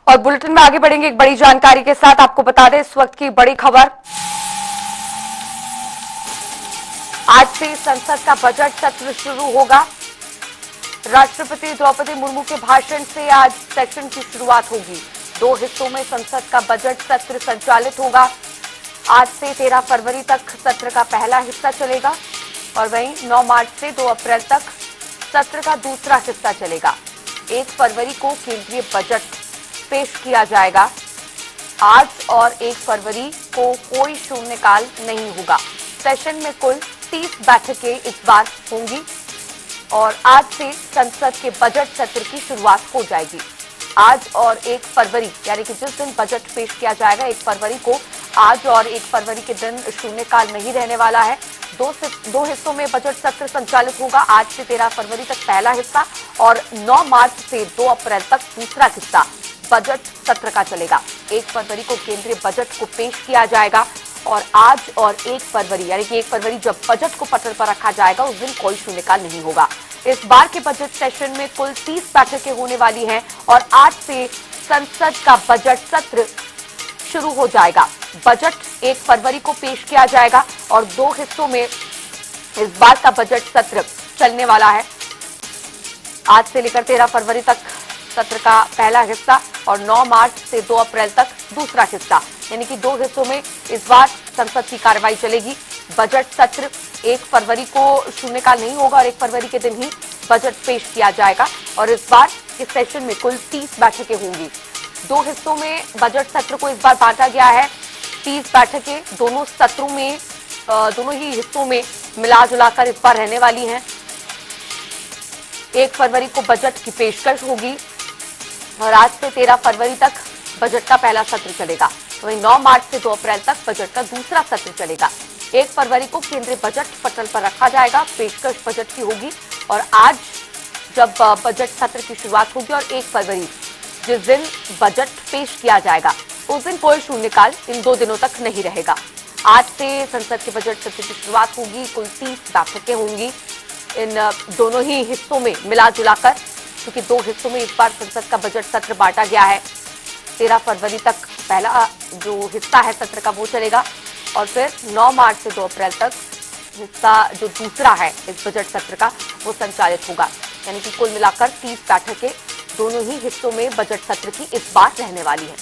और बुलेटिन में आगे बढ़ेंगे एक बड़ी जानकारी के साथ। आपको बता दें इस वक्त की बड़ी खबर, आज से संसद का बजट सत्र शुरू होगा। राष्ट्रपति द्रौपदी मुर्मू के भाषण से आज सेशन की शुरुआत होगी। 2 हिस्सों में संसद का बजट सत्र संचालित होगा। आज से 13 फरवरी तक सत्र का पहला हिस्सा चलेगा और वहीं 9 मार्च से 2 अप्रैल तक सत्र का दूसरा हिस्सा चलेगा। 1 फरवरी को केंद्रीय बजट पेश किया जाएगा। आज और 1 फरवरी को कोई शून्यकाल नहीं होगा। सेशन में कुल 30 बैठकें इस बार होंगी और आज से संसद के बजट सत्र की शुरुआत हो जाएगी। आज और 1 फरवरी यानी कि जिस दिन बजट पेश किया जाएगा 1 फरवरी को, आज और 1 फरवरी के दिन शून्यकाल नहीं रहने वाला है। 2 हिस्सों में बजट सत्र संचालित होगा। आज से 13 फरवरी तक पहला हिस्सा और 9 मार्च से 2 अप्रैल तक दूसरा हिस्सा बजट सत्र का चलेगा। 1 फरवरी को केंद्रीय बजट को पेश किया जाएगा और आज और 1 फरवरी यानी कि 1 फरवरी जब बजट को पटल पर रखा जाएगा उस दिन कोई शून्यकाल नहीं होगा। इस बार के बजट सेशन में कुल 30 बैठकें होने वाली हैं और आज से संसद का बजट सत्र शुरू हो जाएगा। बजट 1 फरवरी को पेश किया जाएगा और 2 हिस्सों में इस बार का बजट सत्र चलने वाला है। आज से लेकर 13 फरवरी तक सत्र का पहला हिस्सा और 9 मार्च से 2 अप्रैल तक दूसरा हिस्सा, यानी कि 2 हिस्सों में इस बार संसद की कार्रवाई चलेगी। बजट सत्र 1 फरवरी को शून्यकाल नहीं होगा और 1 फरवरी के दिन ही बजट पेश किया जाएगा और इस बार इस सेशन में कुल 30 बैठकें होंगी। 2 हिस्सों में बजट सत्र को इस बार बांटा गया है। 30 बैठकें दोनों सत्रों में, दोनों ही हिस्सों में मिला जुलाकर इस बार रहने वाली हैं। 1 फरवरी को बजट की पेशकश होगी और आज से 13 फरवरी तक बजट का पहला सत्र चलेगा। वहीं 9 मार्च से 2 अप्रैल तक बजट का दूसरा सत्र चलेगा। 1 फरवरी को केंद्रीय बजट पटल पर रखा जाएगा, पेशकश बजट की होगी और आज जब बजट सत्र की शुरुआत होगी और 1 फरवरी जिस दिन बजट पेश किया जाएगा उस दिन कोई शून्यकाल इन 2 दिनों तक नहीं रहेगा। आज से संसद के बजट सत्र की शुरुआत होगी। कुल 30 बैठकें होंगी इन दोनों ही हिस्सों में मिला जुलाकर, क्योंकि 2 हिस्सों में इस बार संसद का बजट सत्र बांटा गया है। 13 फरवरी तक पहला जो हिस्सा है सत्र का वो चलेगा और फिर 9 मार्च से 2 अप्रैल तक हिस्सा जो दूसरा है इस बजट सत्र का वो संचालित होगा। यानी कि कुल मिलाकर 30 बैठकें दोनों ही हिस्सों में बजट सत्र की इस बार रहने वाली है।